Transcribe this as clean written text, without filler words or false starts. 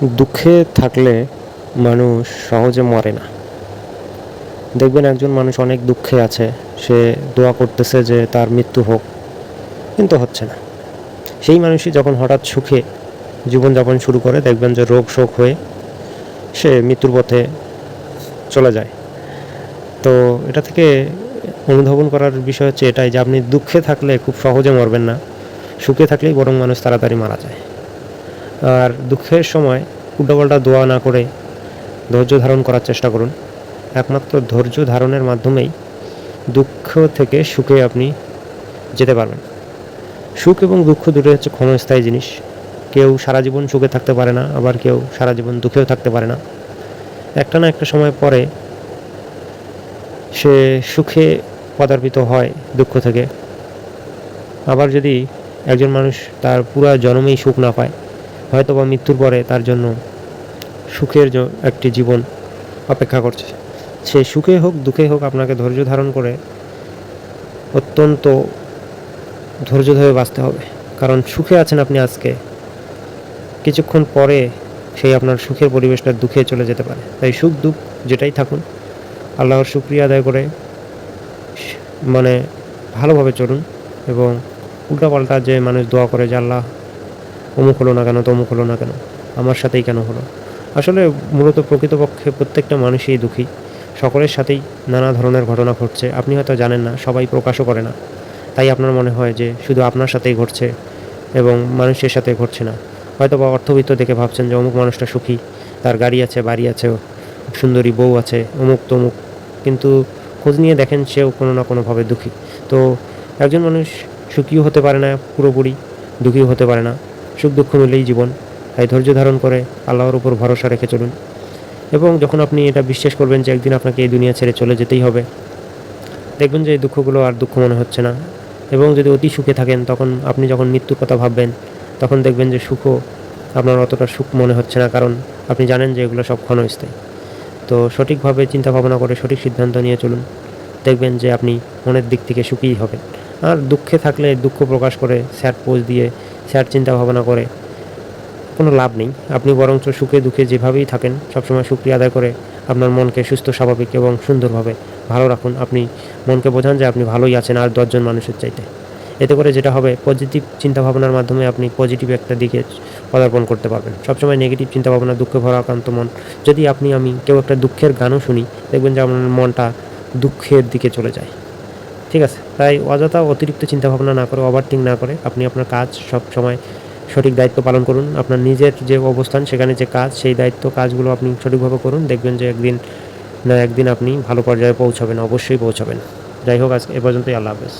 দুঃখে থাকলে মানুষ সহজে মরে না। দেখবেন একজন মানুষ অনেক দুঃখে আছে, সে দোয়া করতেছে যে তার মৃত্যু হোক, কিন্তু হচ্ছে না। সেই মানুষই যখন হঠাৎ সুখে জীবনযাপন শুরু করে, দেখবেন যে রোগ শোক হয়ে সে মৃত্যুর পথে চলে যায়। তো এটা থেকে অনুধাবন করার বিষয় হচ্ছে এটাই যে আপনি দুঃখে থাকলে খুব সহজে মরবেন না, সুখে থাকলেই বরং মানুষ তাড়াতাড়ি মারা যায়। আর দুঃখের সময় উল্টাপাল্টা দোয়া না করে ধৈর্য ধারণ করার চেষ্টা করুন। একমাত্র ধৈর্য ধারণের মাধ্যমেই দুঃখ থেকে সুখে আপনি যেতে পারবেন। সুখ এবং দুঃখ দুটোই হচ্ছে ক্ষণস্থায়ী জিনিস। কেউ সারা জীবন সুখে থাকতে পারে না, আবার কেউ সারা জীবন দুঃখেও থাকতে পারে না। একটা না একটা সময় পরে সে সুখে পদার্পিত হয় দুঃখ থেকে। আবার যদি একজন মানুষ তার পুরা জন্মেই সুখ না পায়, হয়তো বা মৃত্যুর পরে তার জন্য সুখের একটি জীবন অপেক্ষা করছে। সে সুখে হোক দুঃখে হোক, আপনাকে ধৈর্য ধারণ করে অত্যন্ত ধৈর্য ধরে বাঁচতে হবে। কারণ সুখে আছেন আপনি আজকে, কিছুক্ষণ পরে সেই আপনার সুখের পরিবেশটা দুঃখে চলে যেতে পারে। তাই সুখ দুঃখ যেটাই থাকুন, আল্লাহর শুকরিয়া আদায় করে মানে ভালোভাবে চলুন। এবং উল্টাপাল্টা যে মানুষ দোয়া করে যে আল্লাহ অমুক হলো না কেন, তমুক হলো না কেন, আমার সাথেই কেন হলো। আসলে মূলত প্রকৃতপক্ষে প্রত্যেকটা মানুষই দুঃখী, সকলের সাথেই নানা ধরনের ঘটনা ঘটছে। আপনি হয়তো জানেন না, সবাই প্রকাশও করে না, তাই আপনার মনে হয় যে শুধু আপনার সাথেই ঘটছে এবং মানুষের সাথে ঘটছে না। হয়তো বা অর্থবিত্ত দেখে ভাবছেন যে অমুক মানুষটা সুখী, তার গাড়ি আছে, বাড়ি আছে, সুন্দরী বউ আছে, অমুক তমুক, কিন্তু খোঁজ নিয়ে দেখেন সেও কোনো না কোনোভাবে দুঃখী। তো একজন মানুষ সুখীও হতে পারে না পুরোপুরি, দুঃখীও হতে পারে না। সুখ দুঃখ মিলেই জীবন। তাই ধৈর্য ধারণ করে আল্লাহর উপর ভরসা রেখে চলুন। এবং যখন আপনি এটা বিশ্বাস করবেন যে একদিন আপনাকে এই দুনিয়া ছেড়ে চলে যেতেই হবে, দেখবেন যে এই দুঃখগুলো আর দুঃখ মনে হচ্ছে না। এবং যদি অতি সুখে থাকেন, তখন আপনি যখন মৃত্যুর কথা ভাববেন, তখন দেখবেন যে সুখও আপনার অতটা সুখ মনে হচ্ছে না, কারণ আপনি জানেন যে এগুলো সব ক্ষণস্থায়ী। তো সঠিকভাবে চিন্তা ভাবনা করে সঠিক সিদ্ধান্ত নিয়ে চলুন, দেখবেন যে আপনি মনের দিক থেকে সুখীই হবেন। আর দুঃখে থাকলে দুঃখ প্রকাশ করে স্যাড পোজ দিয়ে স্যাড চিন্তা ভাবনা করে কোনো লাভ নেই। আপনি বরঞ্চ সুখে দুঃখে যেভাবেই থাকেন, সবসময় শুকরিয়া আদায় করে আপনার মনকে সুস্থ স্বাভাবিক এবং সুন্দরভাবে ভালো রাখুন। আপনি মনকে বোঝান যে আপনি ভালোই আছেন আর 10 জন মানুষের চাইতে। এতে করে যেটা হবে, পজিটিভ চিন্তাভাবনার মাধ্যমে আপনি পজিটিভ একটা দিকে পদার্পণ করতে পারবেন। সবসময় নেগেটিভ চিন্তাভাবনা, দুঃখে ভরা আক্রান্ত মন, যদি আমি কেউ একটা দুঃখের গানও শুনি, দেখবেন যে আপনার মনটা দুঃখের দিকে চলে যায়। ঠিক আছে? তাই অযথা অতিরিক্ত চিন্তাভাবনা না করে, ওভারথিঙ্ক না করে আপনি আপনার কাজ সবসময় সঠিক দায়িত্ব পালন করুন। আপনার নিজের যে অবস্থান, সেখানে যে কাজ, সেই দায়িত্ব কাজগুলো আপনি সঠিকভাবে করুন। দেখবেন যে একদিন না একদিন আপনি ভালো পর্যায়ে পৌঁছাবেন, অবশ্যই পৌঁছাবেন। যাই হোক, আজকে এ পর্যন্তই। আল্লাহ হাফেজ।